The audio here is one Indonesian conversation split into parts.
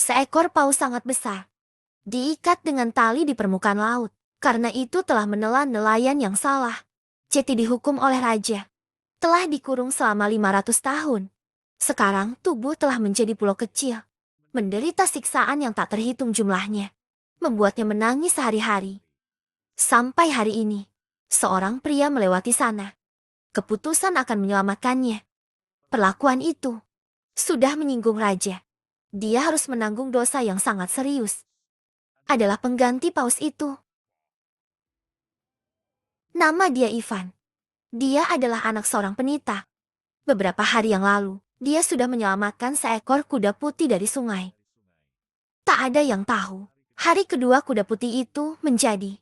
Seekor paus sangat besar, diikat dengan tali di permukaan laut. Karena itu telah menelan nelayan yang salah. Ceti dihukum oleh raja. Telah dikurung selama 500 tahun. Sekarang tubuh telah menjadi pulau kecil. Menderita siksaan yang tak terhitung jumlahnya. Membuatnya menangis sehari-hari. Sampai hari ini, seorang pria melewati sana. Keputusan akan menyelamatkannya. Perlakuan itu sudah menyinggung raja. Dia harus menanggung dosa yang sangat serius. Adalah pengganti paus itu. Nama dia Ivan. Dia adalah anak seorang penita. Beberapa hari yang lalu, dia sudah menyelamatkan seekor kuda putih dari sungai. Tak ada yang tahu, hari kedua kuda putih itu menjadi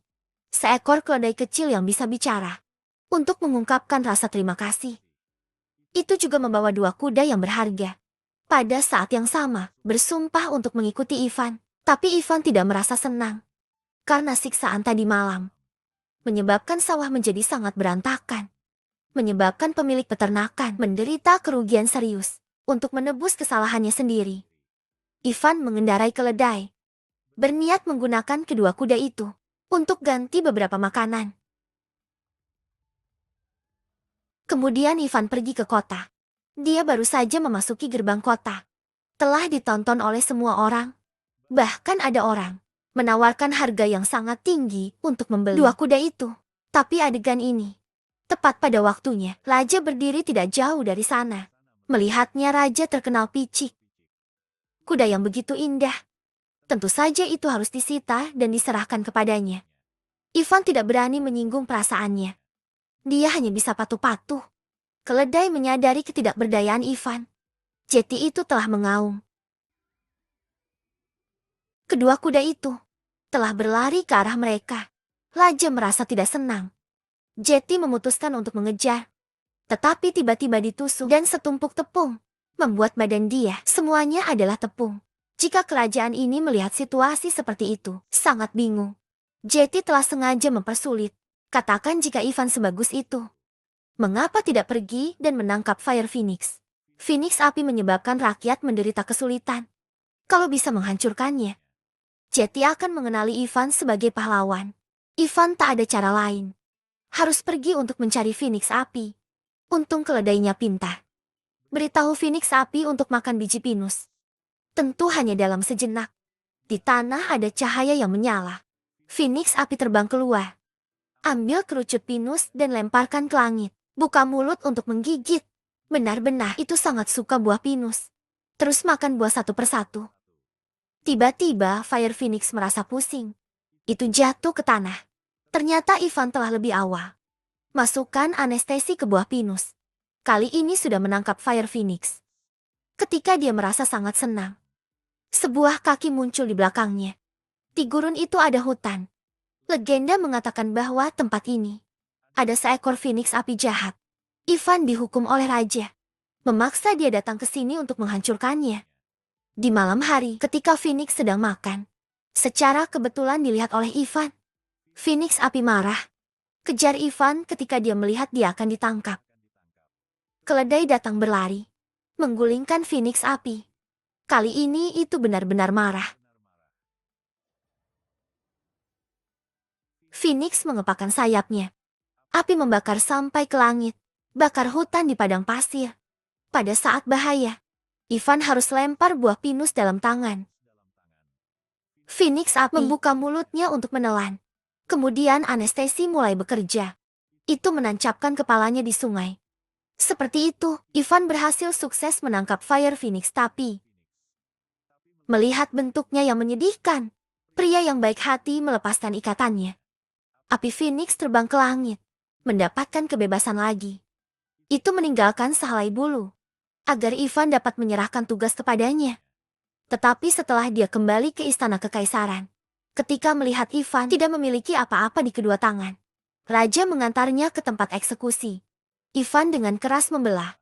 seekor keledai kecil yang bisa bicara. Untuk mengungkapkan rasa terima kasih. Itu juga membawa dua kuda yang berharga. Pada saat yang sama, bersumpah untuk mengikuti Ivan. Tapi Ivan tidak merasa senang. Karena siksaan tadi malam menyebabkan sawah menjadi sangat berantakan. Menyebabkan pemilik peternakan menderita kerugian serius untuk menebus kesalahannya sendiri. Ivan mengendarai keledai, berniat menggunakan kedua kuda itu untuk ganti beberapa makanan. Kemudian Ivan pergi ke kota. Dia baru saja memasuki gerbang kota. Telah ditonton oleh semua orang. Bahkan ada orang menawarkan harga yang sangat tinggi untuk membeli dua kuda itu. Tapi adegan ini tepat pada waktunya, raja berdiri tidak jauh dari sana. Melihatnya raja terkenal picik. Kuda yang begitu indah. Tentu saja itu harus disita dan diserahkan kepadanya. Ivan tidak berani menyinggung perasaannya. Dia hanya bisa patuh-patuh. Keledai menyadari ketidakberdayaan Ivan. Jeti itu telah mengaum. Kedua kuda itu telah berlari ke arah mereka. Raja merasa tidak senang. Jeti memutuskan untuk mengejar. Tetapi tiba-tiba ditusuk dan setumpuk tepung. Membuat badan dia semuanya adalah tepung. Jika kerajaan ini melihat situasi seperti itu, sangat bingung. Jeti telah sengaja mempersulit. Katakan jika Ivan sebagus itu, mengapa tidak pergi dan menangkap Fire Phoenix? Phoenix api menyebabkan rakyat menderita kesulitan. Kalau bisa menghancurkannya, Jeti akan mengenali Ivan sebagai pahlawan. Ivan tak ada cara lain. Harus pergi untuk mencari Phoenix api. Untung keledainya pintar. Beritahu Phoenix api untuk makan biji pinus. Tentu hanya dalam sejenak. Di tanah ada cahaya yang menyala. Phoenix api terbang keluar. Ambil kerucut pinus dan lemparkan ke langit. Buka mulut untuk menggigit. Benar-benar itu sangat suka buah pinus. Terus makan buah satu persatu. Tiba-tiba Fire Phoenix merasa pusing. Itu jatuh ke tanah. Ternyata Ivan telah lebih awal. Masukkan anestesi ke buah pinus. Kali ini sudah menangkap Fire Phoenix. Ketika dia merasa sangat senang, sebuah kaki muncul di belakangnya. Di gurun itu ada hutan. Legenda mengatakan bahwa tempat ini ada seekor Phoenix api jahat. Ivan dihukum oleh raja. Memaksa dia datang ke sini untuk menghancurkannya. Di malam hari, ketika Phoenix sedang makan, secara kebetulan dilihat oleh Ivan. Phoenix api marah. Kejar Ivan ketika dia melihat dia akan ditangkap. Keledai datang berlari, menggulingkan Phoenix api. Kali ini itu benar-benar marah. Phoenix mengepakkan sayapnya. Api membakar sampai ke langit, bakar hutan di padang pasir. Pada saat bahaya, Ivan harus lempar buah pinus dalam tangan. Phoenix api membuka mulutnya untuk menelan. Kemudian anestesi mulai bekerja. Itu menancapkan kepalanya di sungai. Seperti itu, Ivan berhasil sukses menangkap Fire Phoenix tapi melihat bentuknya yang menyedihkan, pria yang baik hati melepaskan ikatannya. Api Phoenix terbang ke langit, mendapatkan kebebasan lagi. Itu meninggalkan sehelai bulu, agar Ivan dapat menyerahkan tugas kepadanya. Tetapi setelah dia kembali ke istana kekaisaran, ketika melihat Ivan tidak memiliki apa-apa di kedua tangan, raja mengantarnya ke tempat eksekusi. Ivan dengan keras membelah.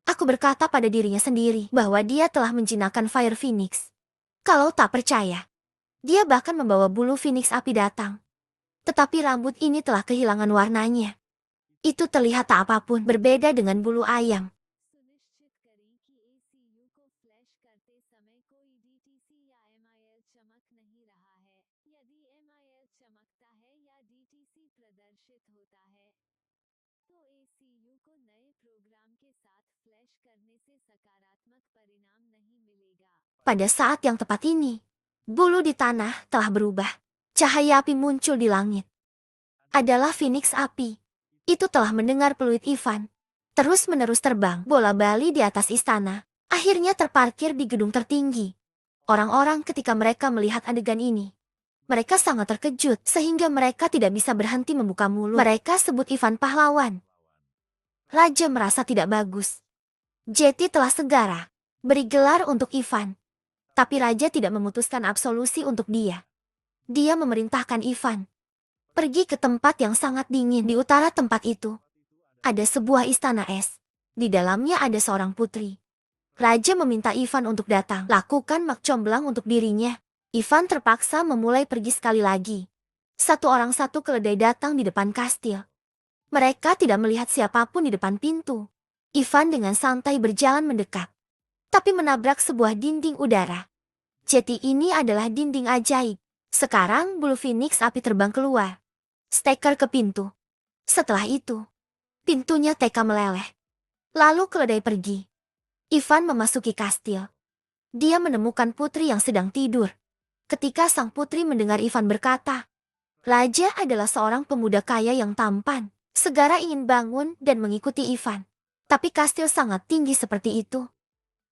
Aku berkata pada dirinya sendiri bahwa dia telah menjinakkan Fire Phoenix. Kalau tak percaya, dia bahkan membawa bulu Phoenix api datang. Tetapi rambut ini telah kehilangan warnanya. Itu terlihat tak apapun berbeda dengan bulu ayam. चमक नहीं रहा है। यदि MIL चमकता है या DTC प्रदर्शित होता है, तो ACU को नए प्रोग्राम के साथ फ्लैश करने से सकारात्मक परिणाम नहीं मिलेगा। Pada saat yang tepat ini, bulu di tanah telah berubah. Cahaya api muncul di langit. Adalah Phoenix api. Itu telah mendengar peluit Ivan. Terus-menerus terbang bola-bali di atas istana. Akhirnya terparkir di gedung tertinggi. Orang-orang ketika mereka melihat adegan ini, mereka sangat terkejut sehingga mereka tidak bisa berhenti membuka mulut. Mereka sebut Ivan pahlawan. Raja merasa tidak bagus. Jetty telah segera beri gelar untuk Ivan. Tapi Raja tidak memutuskan absolusi untuk dia. Dia memerintahkan Ivan pergi ke tempat yang sangat dingin di utara tempat itu. Ada sebuah istana es. Di dalamnya ada seorang putri. Raja meminta Ivan untuk datang. Lakukan mak comblang untuk dirinya. Ivan terpaksa memulai pergi sekali lagi. Satu orang satu keledai datang di depan kastil. Mereka tidak melihat siapapun di depan pintu. Ivan dengan santai berjalan mendekat. Tapi menabrak sebuah dinding udara. Jetty ini adalah dinding ajaib. Sekarang bulu Phoenix api terbang keluar. Steker ke pintu. Setelah itu, pintunya teka meleleh. Lalu keledai pergi. Ivan memasuki kastil. Dia menemukan putri yang sedang tidur. Ketika sang putri mendengar Ivan berkata, Raja adalah seorang pemuda kaya yang tampan. Segera ingin bangun dan mengikuti Ivan. Tapi kastil sangat tinggi seperti itu.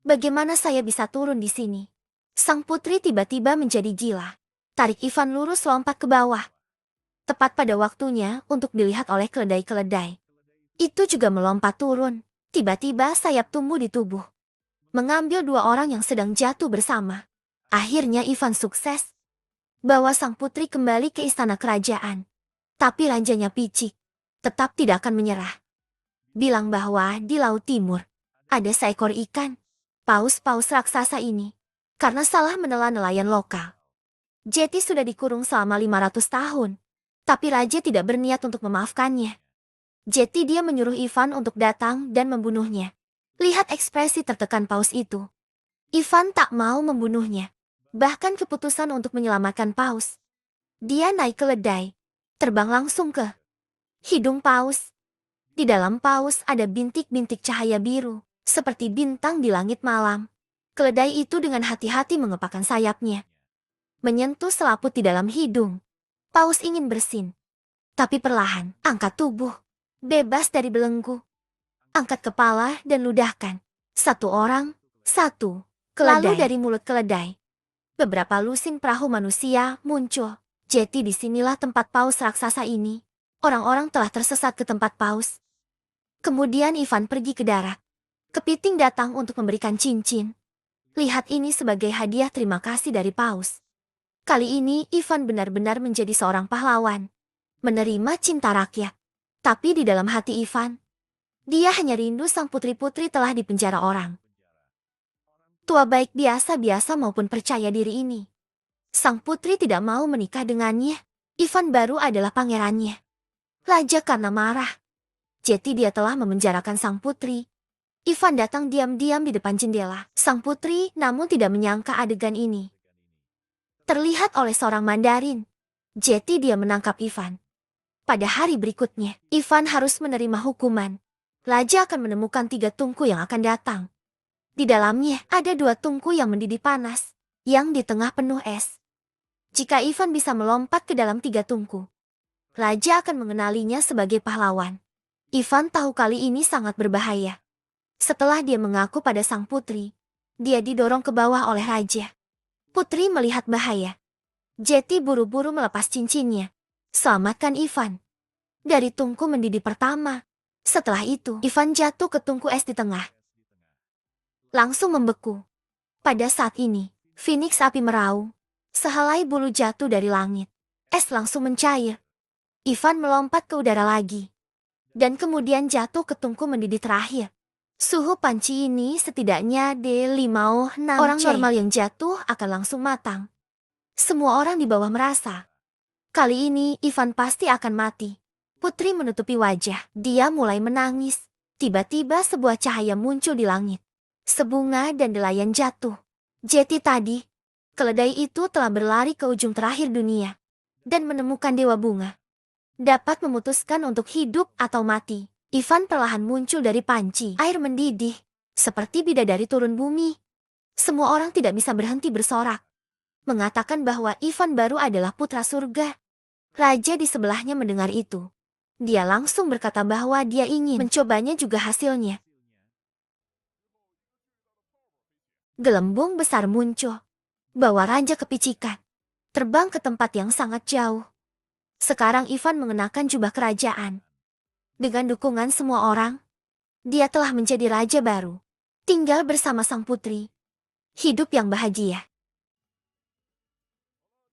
Bagaimana saya bisa turun di sini? Sang putri tiba-tiba menjadi gila. Tarik Ivan lurus lompat ke bawah. Tepat pada waktunya untuk dilihat oleh keledai-keledai. Itu juga melompat turun. Tiba-tiba sayap tumbuh di tubuh. Mengambil dua orang yang sedang jatuh bersama. Akhirnya Ivan sukses. Bawa sang putri kembali ke istana kerajaan. Tapi rajanya picik. Tetap tidak akan menyerah. Bilang bahwa di Laut Timur ada seekor ikan. Paus-paus raksasa ini. Karena salah menelan nelayan lokal. Jetty sudah dikurung selama 500 tahun. Tapi Raja tidak berniat untuk memaafkannya. Jetty dia menyuruh Ivan untuk datang dan membunuhnya. Lihat ekspresi tertekan paus itu. Ivan tak mau membunuhnya. Bahkan keputusan untuk menyelamatkan paus. Dia naik keledai. Terbang langsung ke hidung paus. Di dalam paus ada bintik-bintik cahaya biru. Seperti bintang di langit malam. Keledai itu dengan hati-hati mengepakkan sayapnya. Menyentuh selaput di dalam hidung. Paus ingin bersin. Tapi perlahan, angkat tubuh. Bebas dari belenggu. Angkat kepala dan ludahkan. Satu orang, satu. Lalu dari mulut keledai. Beberapa lusin perahu manusia muncul. Jetty disinilah tempat paus raksasa ini. Orang-orang telah tersesat ke tempat paus. Kemudian Ivan pergi ke darat. Kepiting datang untuk memberikan cincin. Lihat ini sebagai hadiah terima kasih dari paus. Kali ini Ivan benar-benar menjadi seorang pahlawan. Menerima cinta rakyat. Tapi di dalam hati Ivan, dia hanya rindu sang putri-putri telah dipenjara orang. Tua baik biasa-biasa maupun percaya diri ini. Sang putri tidak mau menikah dengannya. Ivan baru adalah pangerannya. Raja karena marah. Jetty dia telah memenjarakan sang putri. Ivan datang diam-diam di depan jendela. Sang putri namun tidak menyangka adegan ini. Terlihat oleh seorang Mandarin. Jetty dia menangkap Ivan. Pada hari berikutnya, Ivan harus menerima hukuman. Raja akan menemukan 3 tungku yang akan datang. Di dalamnya ada 2 tungku yang mendidih panas, yang di tengah penuh es. Jika Ivan bisa melompat ke dalam 3 tungku, Raja akan mengenalinya sebagai pahlawan. Ivan tahu kali ini sangat berbahaya. Setelah dia mengaku pada sang putri, dia didorong ke bawah oleh Raja. Putri melihat bahaya. Jetty buru-buru melepas cincinnya. Selamatkan Ivan. Dari tungku mendidih pertama. Setelah itu, Ivan jatuh ke tungku es di tengah. Langsung membeku. Pada saat ini, Phoenix api meraung. Sehelai bulu jatuh dari langit. Es langsung mencair. Ivan melompat ke udara lagi. Dan kemudian jatuh ke tungku mendidih terakhir. Suhu panci ini setidaknya D506 orang normal yang jatuh akan langsung matang. Semua orang di bawah merasa. Kali ini Ivan pasti akan mati. Putri menutupi wajah. Dia mulai menangis. Tiba-tiba sebuah cahaya muncul di langit. Sebunga dan delayan jatuh. Jetty tadi. Keledai itu telah berlari ke ujung terakhir dunia dan menemukan Dewa Bunga. Dapat memutuskan untuk hidup atau mati. Ivan perlahan muncul dari panci. Air mendidih, seperti bidadari turun bumi. Semua orang tidak bisa berhenti bersorak, mengatakan bahwa Ivan baru adalah putra surga. Raja di sebelahnya mendengar itu. Dia langsung berkata bahwa dia ingin mencobanya juga hasilnya. Gelembung besar muncul, bawa raja kepicikan, terbang ke tempat yang sangat jauh. Sekarang Ivan mengenakan jubah kerajaan. Dengan dukungan semua orang, dia telah menjadi raja baru. Tinggal bersama sang putri. Hidup yang bahagia.